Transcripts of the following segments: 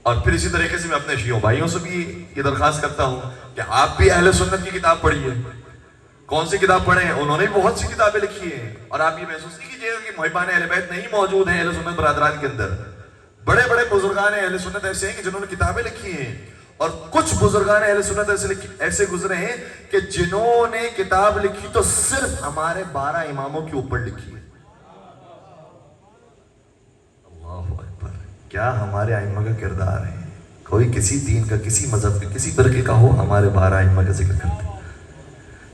اور پھر اسی طریقے سے میں اپنے شیعوں بھائیوں سے بھی یہ درخواست کرتا ہوں کہ آپ بھی اہل سنت کی کتاب پڑھیے. کون سی کتاب پڑھیں؟ انہوں نے بہت سی کتابیں لکھی ہیں. اور آپ یہ محسوس نہیں کیجیے گا کہ محبان اہل بیت نہیں موجود ہیں اہل سنت برادران کے اندر. بڑے بڑے بزرگان اہل سنت ایسے ہیں کہ جنہوں نے کتابیں لکھی ہیں، اور کچھ بزرگان اہل سنت ایسے گزرے ہیں کہ جنہوں نے کتاب لکھی تو صرف ہمارے 12 اماموں کے اوپر لکھی ہے. اللہ اکبر! کیا ہمارے ائمہ کا کردار ہے. کوئی کسی دین کا، کسی مذہب کا، کسی فرقے کا ہو، ہمارے 12 ائمہ کا ذکر کرتے ہیں.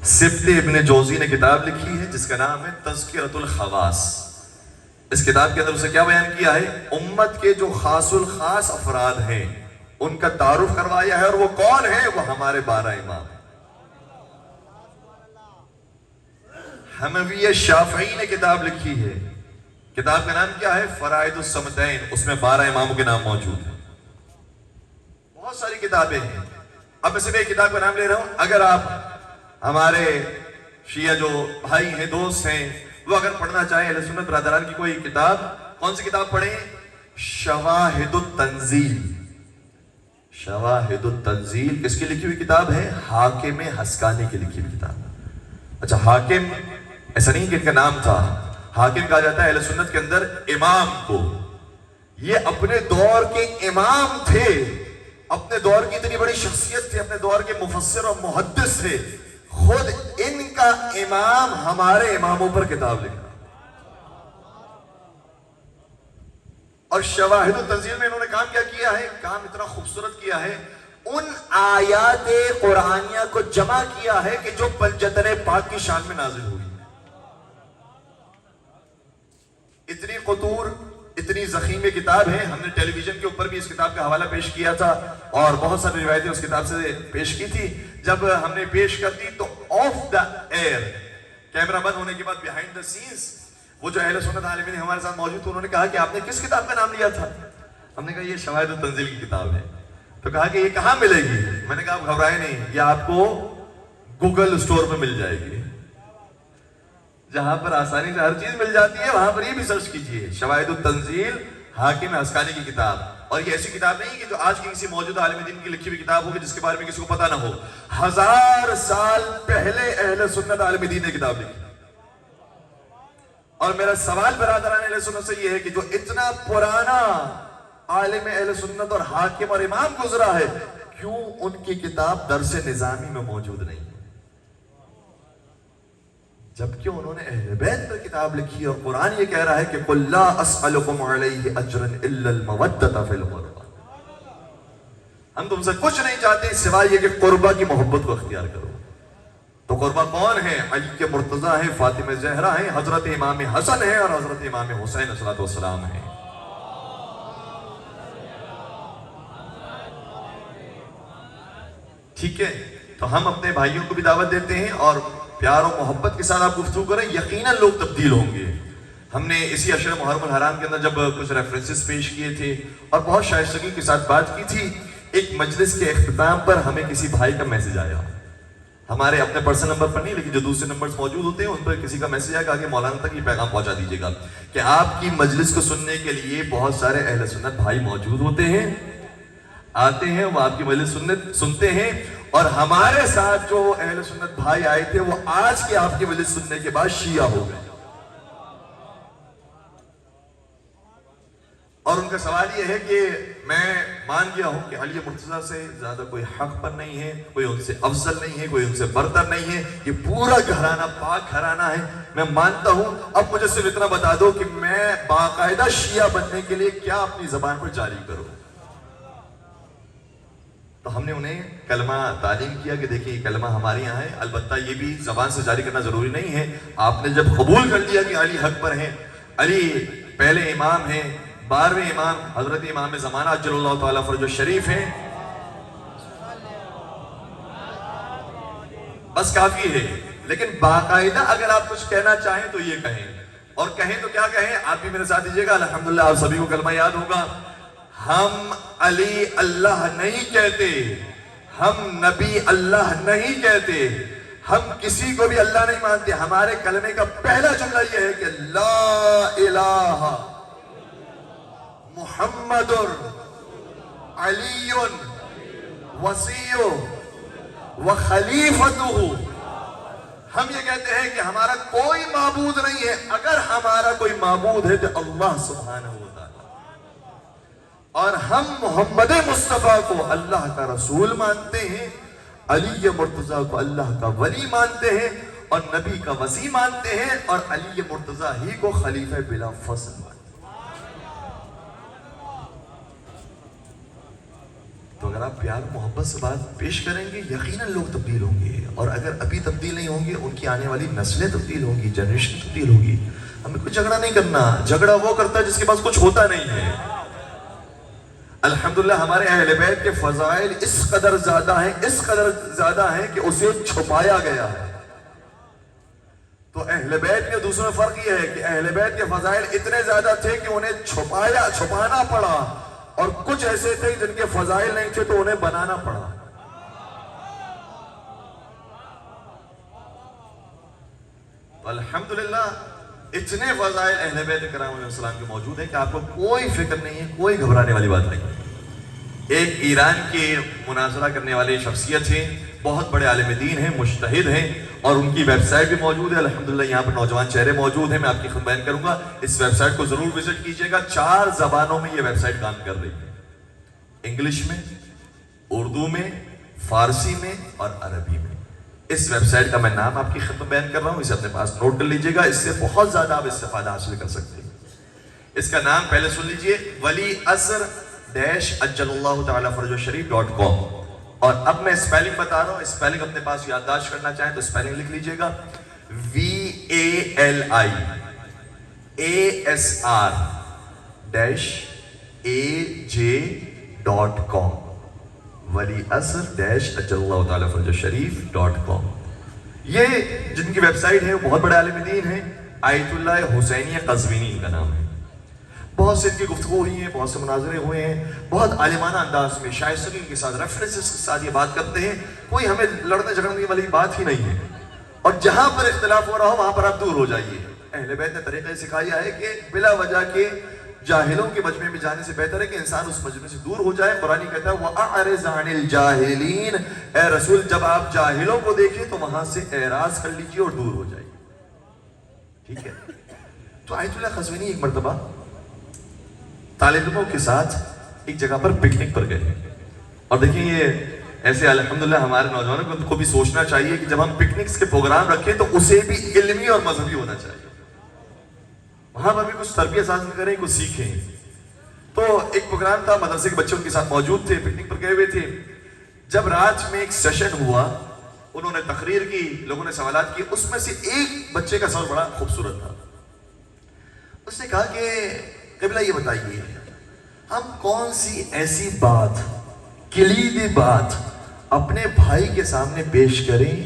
سبت ابن جوزی نے کتاب لکھی ہے جس کا نام ہے تذکرۃ الخواص. اس کتاب کے اندر اسے کیا بیان کیا ہے؟ امت کے جو خاص الخاص افراد ہیں ان کا تعارف کروایا ہے، اور وہ کون ہے؟ وہ ہمارے 12 امام. حمویہ شافعی نے کتاب لکھی ہے. کتاب کا نام کیا ہے؟ فرائض الصمدین. اس میں 12 اماموں کے نام موجود ہیں. بہت ساری کتابیں ہیں. اب میں صرف ایک کتاب کا نام لے رہا ہوں. اگر آپ ہمارے شیعہ جو بھائی ہیں، دوست ہیں، وہ اگر پڑھنا چاہیں اہل سنت برادران کی کوئی کتاب، کون سی کتاب پڑھیں؟ شواہد التنزیل. شواہد التنزیل کس کی لکھی ہوئی کتاب ہے؟ حاکم حسکانی کی لکھی ہوئی کتاب. اچھا، حاکم ایسا نہیں کہ ان کا نام تھا. حاکم کہا جاتا ہے اہل سنت کے اندر امام کو. یہ اپنے دور کے امام تھے، اپنے دور کی اتنی بڑی شخصیت تھے، اپنے دور کے مفسر اور محدث تھے. خود ان کا امام ہمارے اماموں پر کتاب لکھا. اور شواہد التنزیل میں انہوں نے کام کیا کیا ہے؟ کام اتنا خوبصورت کیا ہے. ان آیات قرآنیہ کو جمع کیا ہے کہ جو پنجتن پاک کی شان میں نازل ہوئی. اتنی قطور، اتنی ضخیم کتاب ہے. ہم نے ٹیلی ویژن کے اوپر بھی اس کتاب کا حوالہ پیش کیا تھا اور بہت ساری روایتیں اس کتاب سے پیش کی تھی. جب ہم نے پیش کر دی تو آف دا ایئر، کیمرہ بند ہونے کے بعد بیہائنڈ دا سینز، وہ جو اہل سنت عالمین ہمارے ساتھ موجود تھے، انہوں نے کہا کہ آپ نے کس کتاب کا نام لیا تھا؟ ہم نے کہا یہ شواہد التنزیل کی کتاب ہے. تو کہا کہ یہ کہاں ملے گی؟ میں نے کہا آپ گھبرائے نہیں، یہ آپ کو گوگل اسٹور پہ مل جائے گی. جہاں پر آسانی سے ہر چیز مل جاتی ہے وہاں پر یہ بھی سرچ کیجئے، شواہد التنزیل حاکم حسکانی کی کتاب. اور یہ ایسی کتاب نہیں کہ جو آج کی کسی موجودہ عالم دین کی لکھی ہوئی کتاب ہوگی جس کے بارے میں کسی کو پتہ نہ ہو. 1000 سال پہلے اہل سنت عالم دین نے کتاب لکھی. اور میرا سوال برادران اہل سنت سے یہ ہے کہ جو اتنا پرانا عالم اہل سنت اور حاکم اور امام گزرا ہے، کیوں ان کی کتاب درس نظامی میں موجود نہیں؟ جبکہ انہوں نے اہل بیت پر کتاب لکھی اور قرآن یہ کہہ رہا ہے کہ قُلْ لَا أَسْأَلُكُمْ عَلَيْهِ أَجْرًا إِلَّا الْمَوَدَّةَ فِي الْقُرْبَى. ہم تم سے کچھ نہیں چاہتے سوائے یہ کہ قربہ کی محبت کو اختیار کرو. تو قربہ کون ہے؟ علی کے مرتضیٰ ہیں، فاطمہ زہرا ہیں، حضرت امام حسن ہیں اور حضرت امام حسین علیہ السلام ہیں. ٹھیک ہے، تو ہم اپنے بھائیوں کو بھی دعوت دیتے ہیں اور پیار و محبت کے ساتھ آپ گفتگو کریں، یقیناً لوگ تبدیل ہوں گے. ہم نے اسی عشر محرم الحرام کے اندر جب کچھ ریفرنسز پیش کیے تھے اور بہت شائستگی کے ساتھ بات کی تھی، ایک مجلس کے اختتام پر ہمیں کسی بھائی کا میسج آیا. ہمارے اپنے پرسنل نمبر پر نہیں لیکن جو دوسرے نمبرز موجود ہوتے ہیں ان پر کسی کا میسج آیا کہ مولانا تک یہ پیغام پہنچا دیجیے گا کہ آپ کی مجلس کو سننے کے لیے بہت سارے اہل سنت بھائی موجود ہوتے ہیں، آتے ہیں، وہ آپ کی مجلس سنتے ہیں، اور ہمارے ساتھ جو اہل سنت بھائی آئے تھے وہ آج کے آپ کی مجلس سننے کے بعد شیعہ ہو گئے. اور ان کا سوال یہ ہے کہ میں مان گیا ہوں کہ علی مرتضیٰ سے زیادہ کوئی حق پر نہیں ہے، کوئی ان سے افضل نہیں ہے، کوئی ان سے برتر نہیں ہے، یہ پورا گھرانہ پاک گھرانہ ہے، میں مانتا ہوں. اب مجھے صرف اتنا بتا دو کہ میں باقاعدہ شیعہ بننے کے لیے کیا اپنی زبان پر جاری کروں. تو ہم نے انہیں کلمہ تعلیم کیا کہ دیکھیں یہ کلمہ ہمارے یہاں ہے، البتہ یہ بھی زبان سے جاری کرنا ضروری نہیں ہے. آپ نے جب قبول کر لیا کہ علی حق پر ہیں، علی پہلے امام ہیں، 12ویں امام حضرت امام زمانہ عجل اللہ تعالیٰ فرجہ شریف ہیں، بس کافی ہے. لیکن باقاعدہ اگر آپ کچھ کہنا چاہیں تو یہ کہیں، اور کہیں تو کیا کہیں؟ آپ بھی میرے ساتھ دیجیے گا. الحمدللہ آپ سبھی کو کلمہ یاد ہوگا. ہم علی اللہ نہیں کہتے، ہم نبی اللہ نہیں کہتے، ہم کسی کو بھی اللہ نہیں مانتے. ہمارے کلمے کا پہلا جملہ یہ ہے کہ لا الہ محمد علی وصی و خلیفتہ. ہم یہ کہتے ہیں کہ ہمارا کوئی معبود نہیں ہے. اگر ہمارا کوئی معبود ہے تو اللہ سبحانہ و تعالی. اور ہم محمد مصطفیٰ کو اللہ کا رسول مانتے ہیں, علی مرتضیٰ کو اللہ کا ولی مانتے ہیں, اور نبی کا وصی مانتے ہیں, اور علی مرتضیٰ ہی کو خلیفہ بلا فصل مانتے ہیں. تو اگر آپ پیار محبت سے بات پیش کریں گے یقیناً لوگ تبدیل ہوں گے. اور اگر ابھی تبدیل نہیں ہوں گے ان کی آنے والی نسلیں تبدیل ہوں گی, جنریشن تبدیل ہوگی. ہمیں کوئی جھگڑا نہیں کرنا. جھگڑا وہ کرتا ہے جس کے پاس کچھ ہوتا نہیں ہے. الحمدللہ ہمارے اہل بیت کے فضائل اس قدر زیادہ ہیں کہ اسے چھپایا گیا ہے. تو اہل بیت کے دوسرے فرق یہ ہے کہ اہل بیت کے فضائل اتنے زیادہ تھے کہ انہیں چھپانا پڑا, اور کچھ ایسے تھے جن کے فضائل نہیں تھے تو انہیں بنانا پڑا. تو الحمدللہ اتنے فضائل اہل بیت کرام علیہ السلام کے موجود ہیں کہ آپ کو کوئی فکر نہیں ہے, کوئی گھبرانے والی بات نہیں. ایک ایران کے مناظرہ کرنے والے شخصیت ہیں, بہت بڑے عالم دین ہیں, مجتہد ہیں, اور ان کی ویب سائٹ بھی موجود ہے. الحمدللہ یہاں پر نوجوان چہرے موجود ہیں, میں آپ کی خدمت بیان کروں گا. اس ویب سائٹ کو ضرور وزٹ کیجئے گا. 4 زبانوں میں یہ ویب سائٹ کام کر رہی ہے, انگلش میں, اردو میں, فارسی میں اور عربی میں. اس ویب سائٹ کا میں نام آپ کی خدمت بیان کر رہا ہوں, اسے اپنے پاس نوٹ کر لیجئے گا. اس سے بہت زیادہ آپ استفادہ حاصل کر سکتے ہیں. اس کا نام پہلے سن لیجئے, ولی اثر عجل اللہ تعالی فرج شریف.com. اور اب میں اسپیلنگ بتا رہا ہوں, اسپیلنگ اپنے پاس یادداشت کرنا چاہیں تو اسپیلنگ لکھ لیجئے گا. VALIASR-AJ.com. ولی اثر عجل اللہ تعالی فرج شریف.com. یہ جن کی ویب سائٹ ہے وہ بہت بڑے عالم دین ہیں. آیت اللہ حسینی قزوینی ان کا نام ہے. بہت سے ان کی گفتگو ہوئی ہیں, بہت سے مناظرے ہوئے ہیں, بہت عالمانہ انداز میں شائستگی کے ساتھ ریفرنسز کے ساتھ یہ بات کرتے ہیں. کوئی ہمیں لڑنے جھگڑنے والی بات ہی نہیں ہے, اور جہاں پر اختلاف ہو رہا ہو وہاں پر آپ دور ہو جائیے. اہل بیت نے طریقہ سکھایا ہے کہ بلا وجہ کے جاہلوں کے مجمع میں جانے سے بہتر ہے کہ انسان اس مجمع سے دور ہو جائے. قرآن کہتا ہے وَأَعْرِضْ عَنِ الْجَاهِلِينَ, اے رسول جب آپ جاہلوں کو دیکھیں تو وہاں سے اعراض کر لیجئے اور دور ہو جائیے. ٹھیک ہے. تو آیت اللہ قزوینی ایک مرتبہ طالب علموں کے ساتھ ایک جگہ پر پکنک پر گئے. اور دیکھیں یہ ایسے الحمدللہ ہمارے نوجوانوں کو بھی سوچنا چاہیے کہ جب ہم پکنکس کے پروگرام رکھیں تو اسے بھی علمی اور مذہبی ہونا چاہیے. وہاں پر بھی کچھ تربیت حاصل کریں, کچھ سیکھیں. تو ایک پروگرام تھا, مدرسے کے بچے ان کے ساتھ موجود تھے, پکنک پر گئے ہوئے تھے. جب رات میں ایک سیشن ہوا, انہوں نے تقریر کی, لوگوں نے سوالات کی. اس میں سے ایک بچے کا سوال بڑا خوبصورت تھا. اس نے کہا کہ قبلہ یہ بتائیے ہم کون سی ایسی بات, کلیدی بات اپنے بھائی کے سامنے پیش کریں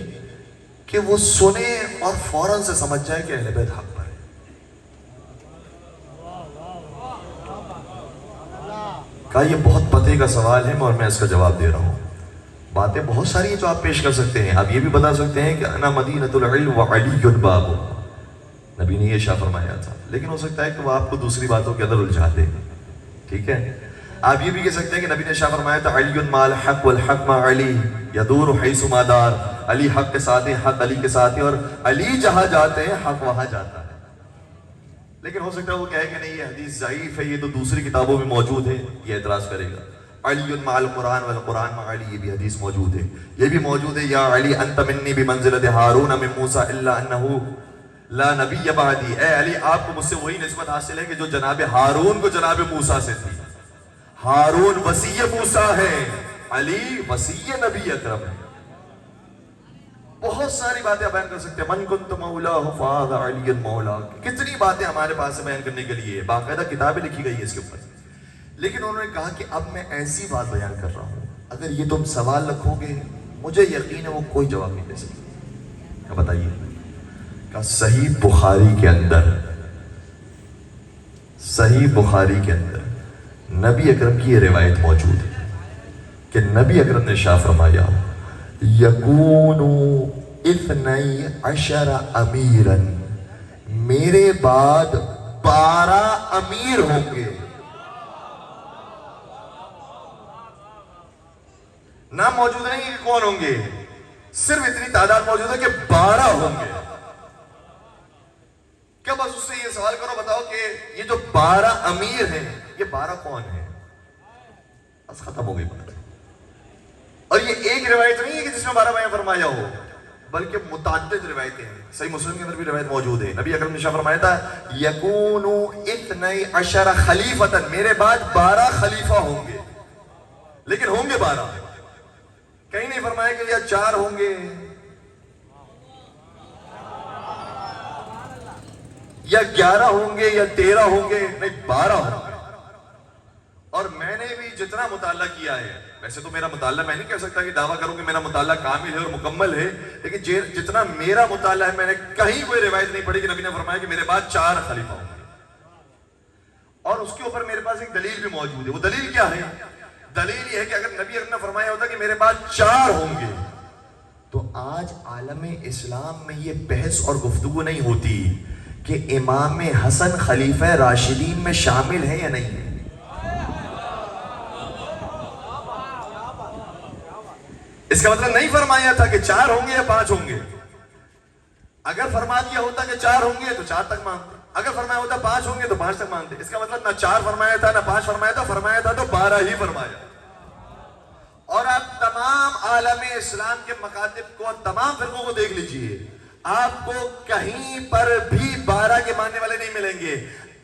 کہ وہ سنے اور فوراً سے سمجھ جائے کہ اہل بیت حق پر ہے. کہا یہ بہت پتے کا سوال ہے اور میں اس کا جواب دے رہا ہوں. باتیں بہت ساری ہیں جو آپ پیش کر سکتے ہیں. آپ یہ بھی بتا سکتے ہیں کہ انا مدینۃ العلم وعلی باب, نبی نے یہ اشارہ فرمایا تھا. لیکن ہو سکتا ہے کہ وہ آپ کو دوسری باتوں کے اندر الجھا دے. ٹھیک ہے. آپ یہ بھی کہہ سکتے ہیں کہ نبی نے اشارہ فرمایا تھا علی مع الحق والحق مع علی یدور حیث ما دار. علی حق کے ساتھ ہیں, حق علی کے ساتھ ہے, اور علی جہاں جاتے ہیں حق وہاں جاتا ہے. لیکن ہو سکتا ہے وہ کہے کہ نہیں یہ حدیث ضعیف ہے, یہ تو دوسری کتابوں میں موجود ہے, یہ اعتراض کرے گا. علی مع القرآن والقرآن مع علی, یہ بھی حدیث موجود ہے. یہ بھی موجود ہے یا علی انت منی بمنزلۃ ہارون من موسیٰ الا انہ لا نبی بعدی. اے علی آپ کو مجھ سے وہی نسبت حاصل ہے کہ جو جناب ہارون کو جناب موسیٰ سے تھی. ہارون وصی موسیٰ ہے, علی وصی نبی اکرم ہے. بہت ساری باتیں بیان کر سکتے ہیں. من کنت مولاہ فہذا علی مولا. کتنی باتیں ہمارے پاس بیان کرنے کے لیے, باقاعدہ کتابیں لکھی گئی ہیں اس کے اوپر. لیکن انہوں نے کہا کہ اب میں ایسی بات بیان کر رہا ہوں, اگر یہ تم سوال رکھو گے مجھے یقین ہے وہ کوئی جواب نہیں دے سکتے. کیا بتائیے؟ کہ صحیح بخاری کے اندر, صحیح بخاری کے اندر نبی اکرم کی یہ روایت موجود ہے کہ نبی اکرم نے ارشاد فرمایا یکون 12 امیرا, میرے بعد 12 امیر ہوں گے. نام موجود نہیں کہ کون ہوں گے، صرف اتنی تعداد موجود ہے کہ 12 ہوں گے. کیا بس اس سے یہ سوال کرو، بتاؤ کہ یہ جو 12 امیر ہیں یہ 12 کون ہیں؟ بس ختم ہو گئی بات. اور یہ ایک روایت نہیں ہے کہ جس میں 12 بیان فرمایا ہو، بلکہ متعدد روایتیں ہیں. صحیح مسلم کے اندر بھی روایت موجود ہے. نبی اکرم نے شاہ فرمایا تھا یکون 12 خلیفۃ، میرے بعد 12 خلیفہ ہوں گے، لیکن ہوں گے 12. کہیں نہیں فرمایا کہ یا 4 ہوں گے یا 11 ہوں گے یا 13 ہوں گے، نہیں 12 ہوں گے. اور میں نے بھی جتنا مطالعہ کیا ہے، ویسے تو میرا مطالعہ میں نہیں کہہ سکتا کہ دعویٰ کروں کہ میرا مطالعہ کامل ہے اور مکمل ہے، لیکن جتنا میرا مطالعہ ہے میں نے کہیں کوئی روایت نہیں پڑھی کہ نبی نے فرمایا کہ میرے بعد 4 خلیفہ ہوں گے. اور اس کے اوپر میرے پاس ایک دلیل بھی موجود ہے. وہ دلیل کیا ہے؟ دلیل یہ ہے کہ اگر نبی نے فرمایا ہوتا کہ میرے بعد 4 ہوں گے تو آج عالم اسلام میں یہ بحث اور گفتگو نہیں ہوتی کہ امام حسن خلیفہ راشدین میں شامل ہے یا نہیں ہے. اس کا مطلب نہیں فرمایا تھا کہ 4 ہوں گے یا 5 ہوں گے. اگر فرما دیا ہوتا کہ 4 ہوں گے تو 4 تک مانتے، اگر فرمایا ہوتا 5 ہوں گے تو 5 تک مانتے. اس کا مطلب نہ 4 فرمایا تھا نہ 5 فرمایا تھا، فرمایا تھا تو 12 ہی فرمایا. اور آپ تمام عالم اسلام کے مکاتب کو، تمام فرقوں کو دیکھ لیجئے، آپ کو کہیں پر بھی 12 کے ماننے والے نہیں ملیں گے.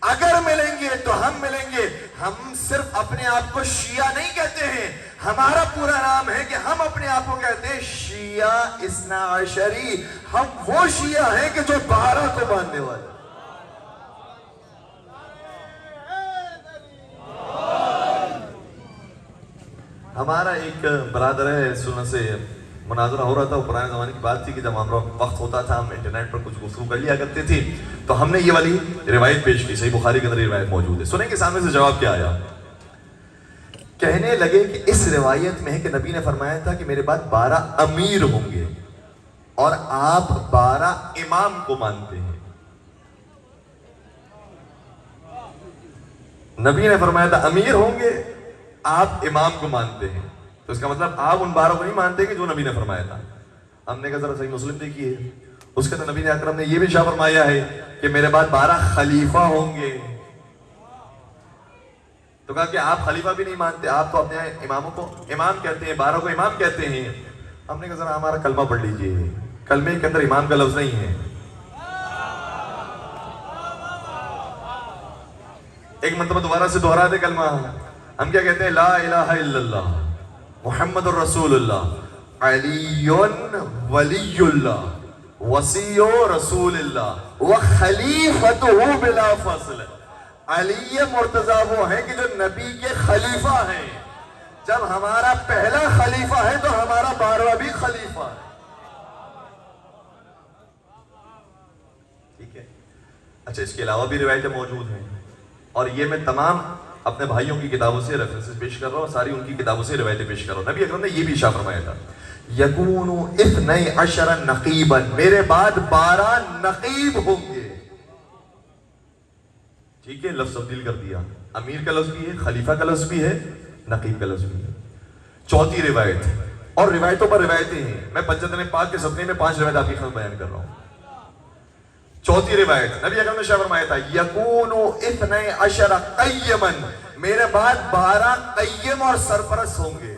اگر ملیں گے تو ہم ملیں گے. ہم صرف اپنے آپ کو شیعہ نہیں کہتے ہیں، ہمارا پورا نام ہے کہ ہم اپنے آپ کو کہتے ہیں شیعہ اثنا عشری. ہم وہ شیعہ ہیں کہ جو 12 کو ماننے والے. ہمارا ایک برادر ہے، سننے سے مناظرہ ہو رہا تھا. وہ پرانے زمانے کی بات تھی کہ جب ہمارا وقت ہوتا تھا ہم انٹرنیٹ پر کچھ گفتگو کر لیا کرتے تھے، تو ہم نے یہ والی روایت پیش کی. صحیح بخاری کے اندر یہ روایت موجود ہے. سنیں کہ سامنے سے جواب کیا آیا. کہنے لگے کہ اس روایت میں ہے کہ نبی نے فرمایا تھا کہ میرے بعد 12 امیر ہوں گے اور آپ 12 امام کو مانتے ہیں. نبی نے فرمایا تھا امیر ہوں گے، آپ امام کو مانتے ہیں. تو اس کا مطلب آپ ان 12 کو نہیں مانتے کہ جو نبی نے فرمایا تھا. ہم نے کہا ذرا صحیح مسلم دیکھیے، اس کے اندر نبی اکرم نے یہ بھی شاہ فرمایا ہے کہ میرے بعد 12 خلیفہ ہوں گے. تو کہا کہ آپ خلیفہ بھی نہیں مانتے، آپ تو اپنے اماموں کو امام کہتے ہیں، 12 کو امام کہتے ہیں. ہم نے کہا ذرا ہمارا کلمہ پڑھ لیجئے، کلمے کے اندر امام کا لفظ نہیں ہے. ایک مرتبہ دوبارہ سے دوہرا دے کلمہ. ہم کیا کہتے ہیں؟ لا الہ الا اللہ محمد الرسول اللہ علی ولی اللہ وصی رسول اللہ وخلیفتہ بلا فصل. علی مرتضیٰ وہ ہیں کہ جو نبی کے خلیفہ ہیں. جب ہمارا پہلا خلیفہ ہے تو ہمارا 12واں بھی خلیفہ ہے. ٹھیک ہے. اچھا، اس کے علاوہ بھی روایتیں موجود ہیں اور یہ میں تمام اپنے بھائیوں کی کتابوں سے ریفرنسز پیش کر رہا ہوں، ساری ان کی کتابوں سے روایتیں پیش کر رہا ہوں. نبی اکرم نے یہ بھی ارشاد فرمایا تھا یکون 12 نقیبا، میرے بعد 12 نقیب ہوں گے. ٹھیک ہے، لفظ تبدیل کر دیا. امیر کا لفظ بھی ہے، خلیفہ کا لفظ بھی ہے، نقیب کا لفظ بھی ہے. چوتھی روایت، اور روایتوں پر روایتیں ہیں. میں پنجتن پاک کے سفنے میں 5 روایت آپ کی خدمت بیان کر رہا ہوں. چوتھی روایت نبی اکرم نے شاہ فرمایا تھا یکون 12 قیما، میرے بعد 12 قیم اور سرپرست ہوں گے.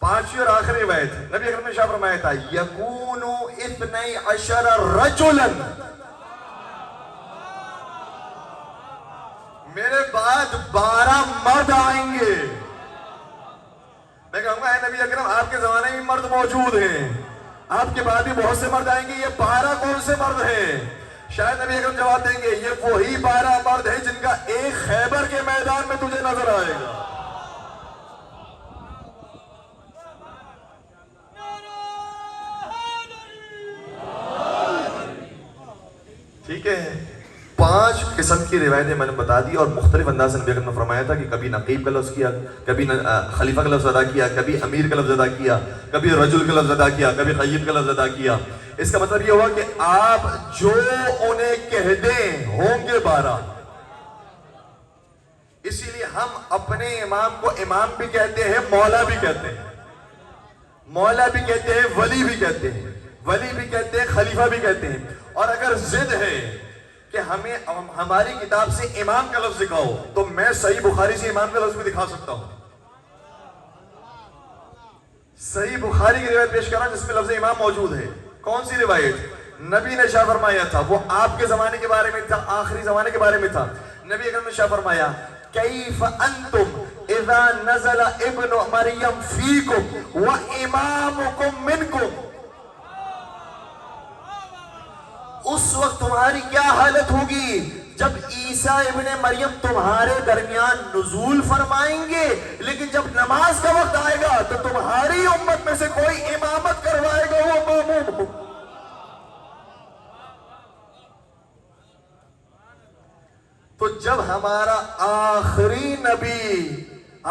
پانچویں اور آخری روایت نبی اکرم نے شاہ فرمایا تھا یکون 12 رجلا، میرے بعد 12 مرد آئیں گے. میں کہوں گا اے نبی اکرم آپ کے زمانے میں مرد موجود ہیں، آپ کے بعد بھی بہت سے مرد آئیں گے، یہ 12 کون سے مرد ہیں؟ شاید نبی اکرم جواب دیں گے یہ وہی 12 مرد ہیں جن کا ایک خیبر کے میدان میں تجھے نظر آئے گا. ٹھیک ہے. 5 قسم کی روایتیں میں نے بتا دی اور مختلف انداز سے نبی اکرم نے فرمایا تھا کہ کبھی نقیب کا لفظ کیا، کبھی خلیفہ کا لفظ ادا کیا، کبھی امیر کا لفظ ادا کیا، کبھی رجل کا لفظ ادا کیا، کبھی قیم کا لفظ ادا کیا. اس کا مطلب یہ ہوا کہ آپ جو انہیں کہہ دیں ہوں گے 12. اسی لیے ہم اپنے امام کو امام بھی کہتے ہیں، مولا بھی کہتے ہیں، مولا بھی کہتے ہیں، ولی بھی کہتے ہیں، ولی بھی کہتے ہیں، خلیفہ بھی کہتے ہیں۔ اور اگر ضد ہے کہ ہمیں ہماری کتاب سے امام کا لفظ دکھاؤ تو میں صحیح بخاری سے امام کا لفظ بھی دکھا سکتا ہوں۔ صحیح بخاری کی روایت پیش کرنا جس میں لفظ امام موجود ہے۔ کون سی روایت؟ نبی نے شاہ فرمایا تھا، وہ آپ کے زمانے کے بارے میں تھا، آخری زمانے کے بارے میں تھا۔ نبی اکرم نے شاہ فرمایا کیف انتم اذا نزل ابن مریم فیکم و امامکم منکم، اس وقت تمہاری کیا حالت ہوگی جب عیسیٰ ابن مریم تمہارے درمیان نزول فرمائیں گے، لیکن جب نماز کا وقت آئے گا تو تمہاری امت میں سے کوئی امامت کروائے گا وہ ماموم ہو۔ تو جب ہمارا آخری نبی،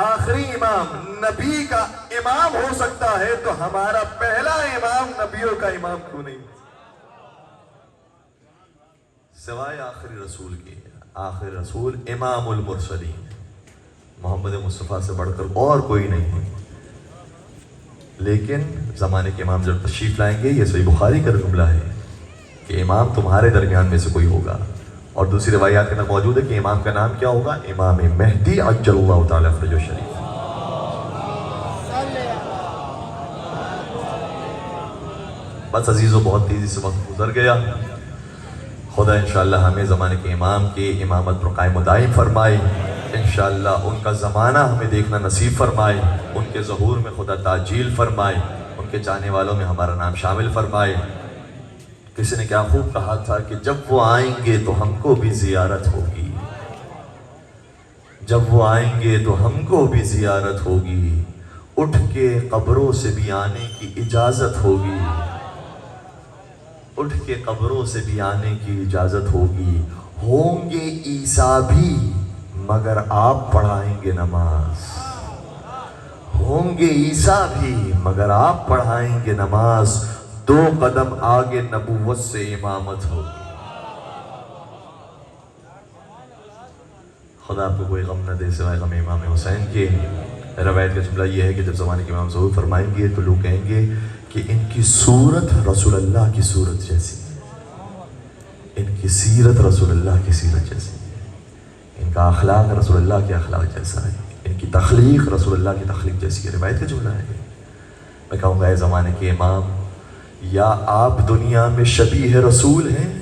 آخری امام نبی کا امام ہو سکتا ہے تو ہمارا پہلا امام نبیوں کا امام کیوں نہیں؟ سوائے آخری رسول کی۔ آخری رسول امام المرسلین، محمد مصطفیٰ سے بڑھ کر اور کوئی نہیں ہے۔ لیکن زمانے کے امام جب تشریف لائیں گے، یہ صحیح بخاری کا جملہ ہے کہ امام تمہارے درمیان میں سے کوئی ہوگا، اور دوسری روایات کے اندر موجود ہے کہ امام کا نام کیا ہوگا؟ امام مہدی عجل اللہ تعالیٰ فرجہ شریف۔ بس عزیزو، بہت تیزی سے وقت گزر گیا۔ خدا انشاءاللہ ہمیں زمانے کے امام کی امامت پر قائم و دائم فرمائے، انشاءاللہ ان کا زمانہ ہمیں دیکھنا نصیب فرمائے، ان کے ظہور میں خدا تعجیل فرمائے، ان کے چاہنے والوں میں ہمارا نام شامل فرمائے۔ کسی نے کیا خوب کہا تھا کہ جب وہ آئیں گے تو ہم کو بھی زیارت ہوگی، جب وہ آئیں گے تو ہم کو بھی زیارت ہوگی، اٹھ کے قبروں سے بھی آنے کی اجازت ہوگی، اٹھ کے قبروں سے بھی آنے کی اجازت ہوگی۔ ہوں گے عیسیٰ بھی مگر آپ پڑھائیں گے نماز، ہوں گے عیسیٰ بھی مگر آپ پڑھائیں گے نماز، 2 قدم آگے نبوت سے امامت ہوگی۔ خدا آپ کو کوئی غم نہ دے سوائے غم امام حسین کے۔ روایت کا جملہ یہ ہے کہ جب زمانے کے امام ظہور فرمائیں گے تو لوگ کہیں گے کہ ان کی صورت رسول اللہ کی صورت جیسی ہے، ان کی سیرت رسول اللہ کی سیرت جیسی ہے، ان کا اخلاق رسول اللہ کے اخلاق جیسا ہے، ان کی تخلیق رسول اللہ کی تخلیق جیسی ہے۔ روایت کا جملہ ہے۔ میں کہوں گا اے زمانے کے امام، یا آپ دنیا میں شبیہ رسول ہیں